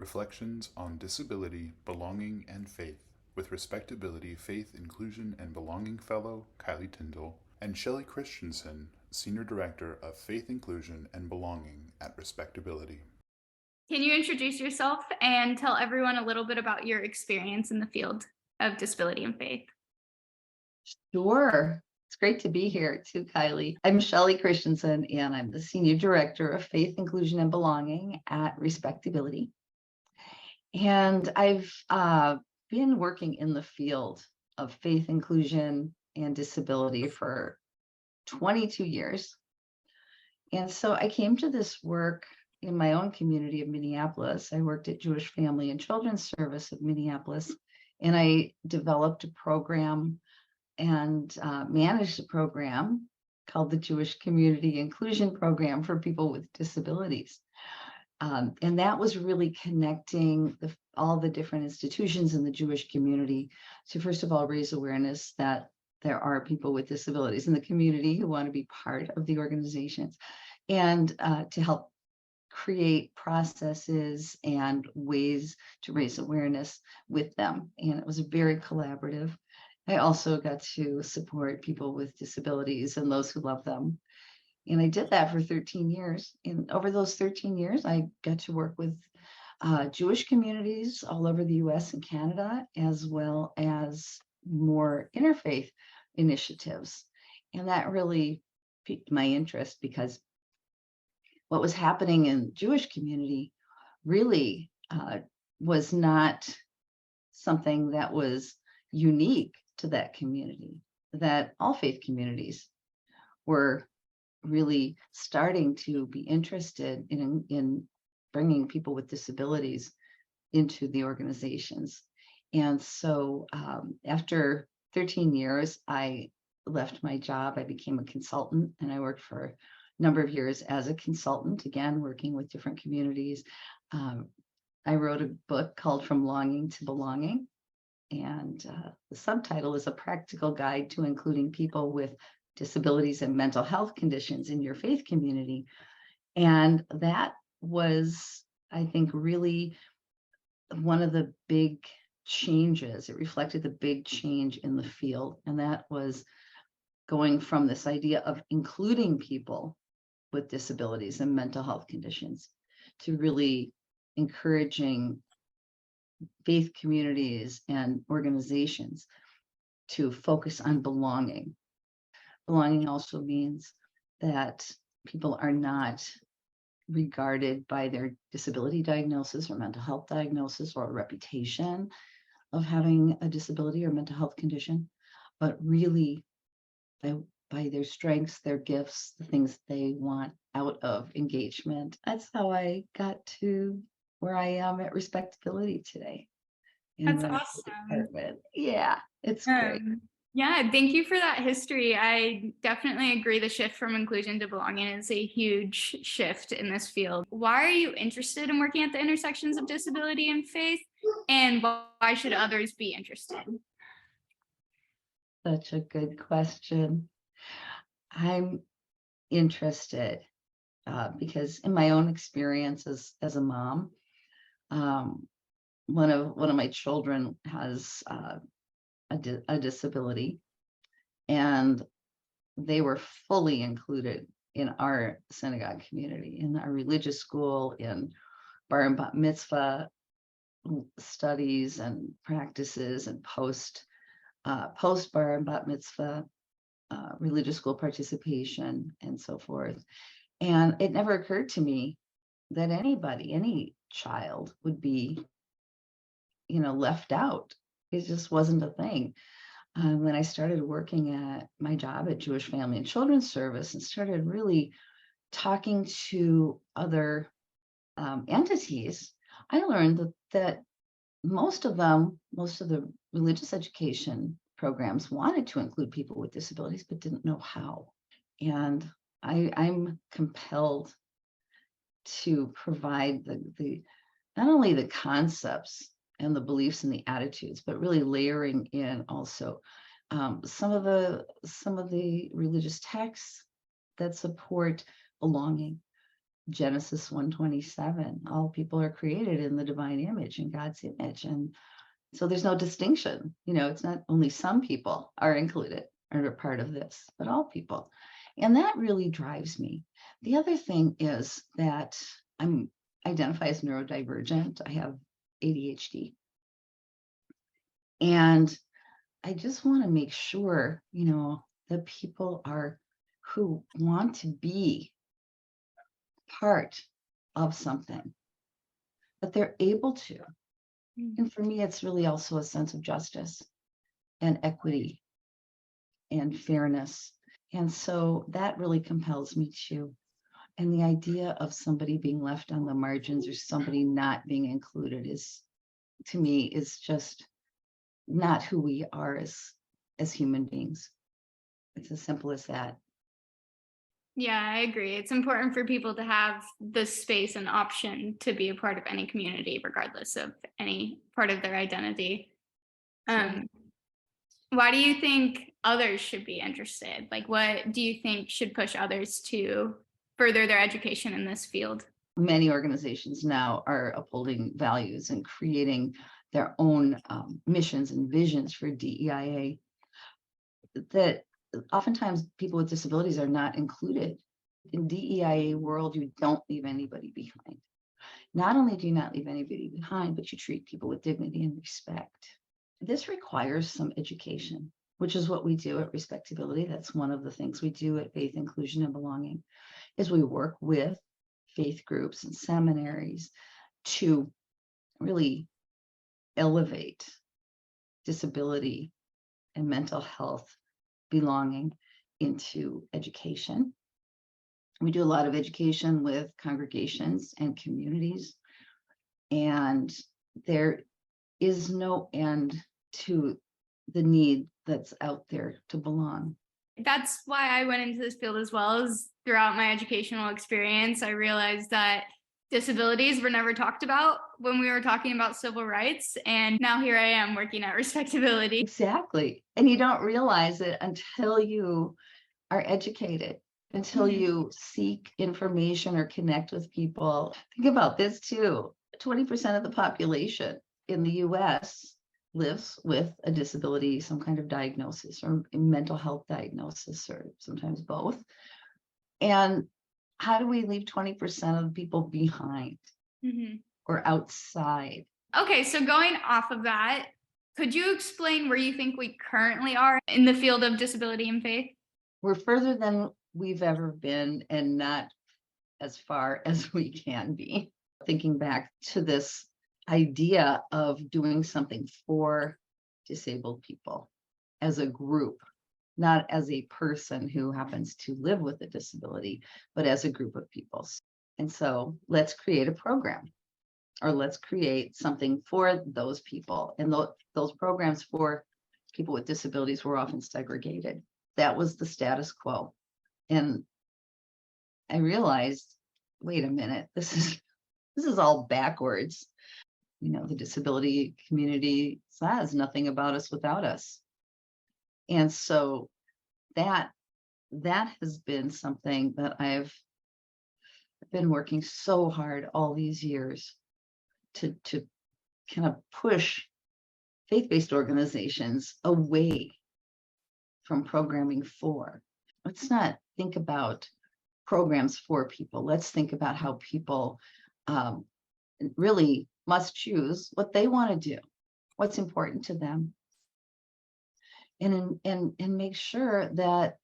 Reflections on Disability, Belonging, and Faith with Respectability, Faith, Inclusion, and Belonging Fellow Kylee Tyndall and Shelly Christensen, Senior Director of Faith, Inclusion, and Belonging at Respectability. Can you introduce yourself and tell everyone a little bit about your experience in the field of disability and faith? Sure. It's great to be here too, Kylie. I'm Shelly Christensen, and I'm the Senior Director of Faith, Inclusion, and Belonging at Respectability. And I've been working in the field of faith, inclusion, and disability for 22 years. And so I came to this work in my own community of Minneapolis. I worked at Jewish Family and Children's Service of Minneapolis, and I developed a program and managed a program called the Jewish Community Inclusion Program for people with disabilities. And that was really connecting all the different institutions in the Jewish community to, first of all, raise awareness that there are people with disabilities in the community who want to be part of the organizations, and to help create processes and ways to raise awareness with them. And it was very collaborative. I also got to support people with disabilities and those who love them. And I did that for 13 years. And over those 13 years, I got to work with Jewish communities all over the US and Canada, as well as more interfaith initiatives. And that really piqued my interest, because what was happening in Jewish community really was not something that was unique to that community, that all faith communities were really starting to be interested in bringing people with disabilities into the organizations. And so after 13 years, I left my job. I became a consultant, and I worked for a number of years as a consultant, again, working with different communities. I wrote a book called From Longing to Belonging. And the subtitle is A Practical Guide to Including People with Disabilities and Mental Health Conditions in Your Faith Community. And that was, I think, really one of the big changes. It reflected the big change in the field. And that was going from this idea of including people with disabilities and mental health conditions to really encouraging faith communities and organizations to focus on belonging. Belonging also means that people are not regarded by their disability diagnosis or mental health diagnosis or reputation of having a disability or mental health condition, but really by their strengths, their gifts, the things they want out of engagement. That's how I got to where I am at Respectability today. In That's my awesome. department. Yeah, it's great. Yeah, thank you for that history. I definitely agree the shift from inclusion to belonging is a huge shift in this field. Why are you interested in working at the intersections of disability and faith? And why should others be interested? Such a good question. I'm interested because in my own experience as a mom, one of my children has a disability, and they were fully included in our synagogue community, in our religious school, in bar and bat mitzvah studies and practices, and post bar and bat mitzvah religious school participation, and so forth. And it never occurred to me that any child would be, left out. It just wasn't a thing. When I started working at my job at Jewish Family and Children's Service and started really talking to other entities, I learned that most of the religious education programs wanted to include people with disabilities, but didn't know how. And I'm compelled to provide the not only the concepts and the beliefs and the attitudes, but really layering in also some of the religious texts that support belonging, Genesis 1:27, all people are created in the divine image, in God's image. And so there's no distinction. It's not only some people are included or a part of this, but all people. And that really drives me. The other thing is that I'm identify as neurodivergent. I have ADHD. And I just want to make sure, that people are who want to be part of something, but they're able to. And for me, it's really also a sense of justice and equity and fairness. And so that really compels me too. And the idea of somebody being left on the margins or somebody not being included is, to me, is just not who we are as human beings. It's as simple as that. Yeah, I agree. It's important for people to have the space and option to be a part of any community, regardless of any part of their identity. Why do you think others should be interested? Like, what do you think should push others to further their education in this field? Many organizations now are upholding values and creating their own missions and visions for DEIA that oftentimes people with disabilities are not included. In DEIA world, you don't leave anybody behind. Not only do you not leave anybody behind, but you treat people with dignity and respect. This requires some education, which is what we do at RespectAbility. That's one of the things we do at Faith, Inclusion, and Belonging, is we work with faith groups and seminaries to really elevate disability and mental health belonging into education. We do a lot of education with congregations and communities, and there is no end to the need that's out there to belong. That's why I went into this field as well. As throughout my educational experience, I realized that disabilities were never talked about when we were talking about civil rights. And now here I am working at RespectAbility. Exactly. And you don't realize it until you are educated, until you seek information or connect with people. Think about this too. 20% of the population in the US lives with a disability, some kind of diagnosis or mental health diagnosis, or sometimes both. And how do we leave 20% of the people behind or outside? Okay, so going off of that, could you explain where you think we currently are in the field of disability and faith? We're further than we've ever been and not as far as we can be. Thinking back to this idea of doing something for disabled people as a group, not as a person who happens to live with a disability, but as a group of people. And so let's create a program, or let's create something for those people. And those programs for people with disabilities were often segregated. That was the status quo. And I realized, wait a minute, this is all backwards. The disability community says nothing about us without us. And so that has been something that I've been working so hard all these years to kind of push faith-based organizations away from programming for. Let's not think about programs for people. Let's think about how people really must choose what they want to do, what's important to them, and make sure that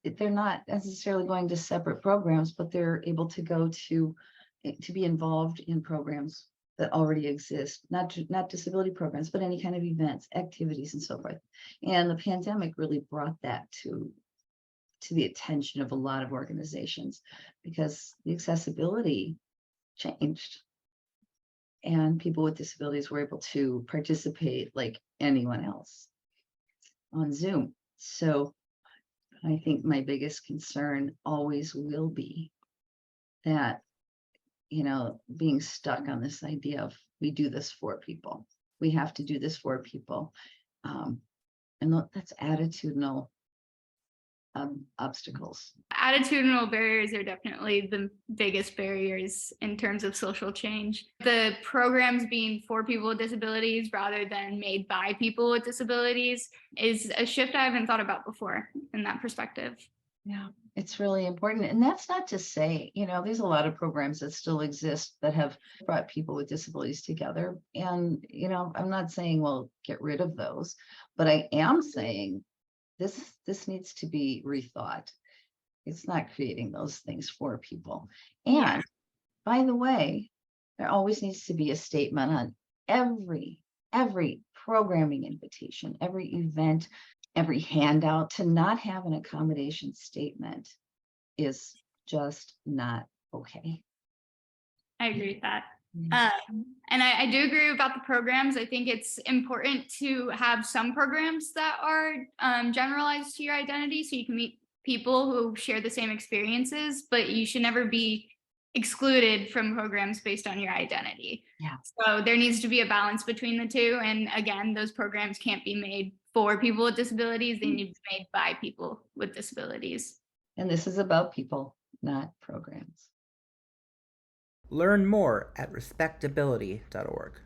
they're not necessarily going to separate programs, but they're able to go to be involved in programs that already exist, not disability programs, but any kind of events, activities, and so forth. And the pandemic really brought that to the attention of a lot of organizations, because the accessibility changed and people with disabilities were able to participate like anyone else on Zoom. So I think my biggest concern always will be that, being stuck on this idea of we do this for people. We have to do this for people. And that's attitudinal obstacles. Attitudinal barriers are definitely the biggest barriers in terms of social change. The programs being for people with disabilities rather than made by people with disabilities is a shift I haven't thought about before in that perspective. Yeah, it's really important. And that's not to say, there's a lot of programs that still exist that have brought people with disabilities together. And, I'm not saying, well, get rid of those, but I am saying this needs to be rethought. It's not creating those things for people. And by the way, there always needs to be a statement on every programming invitation, every event, every handout. To not have an accommodation statement is just not okay. I agree with that. And I do agree about the programs. I think it's important to have some programs that are generalized to your identity so you can meet people who share the same experiences, but you should never be excluded from programs based on your identity. Yeah. So there needs to be a balance between the two. And again, those programs can't be made for people with disabilities. They need to be made by people with disabilities. And this is about people, not programs. Learn more at respectability.org.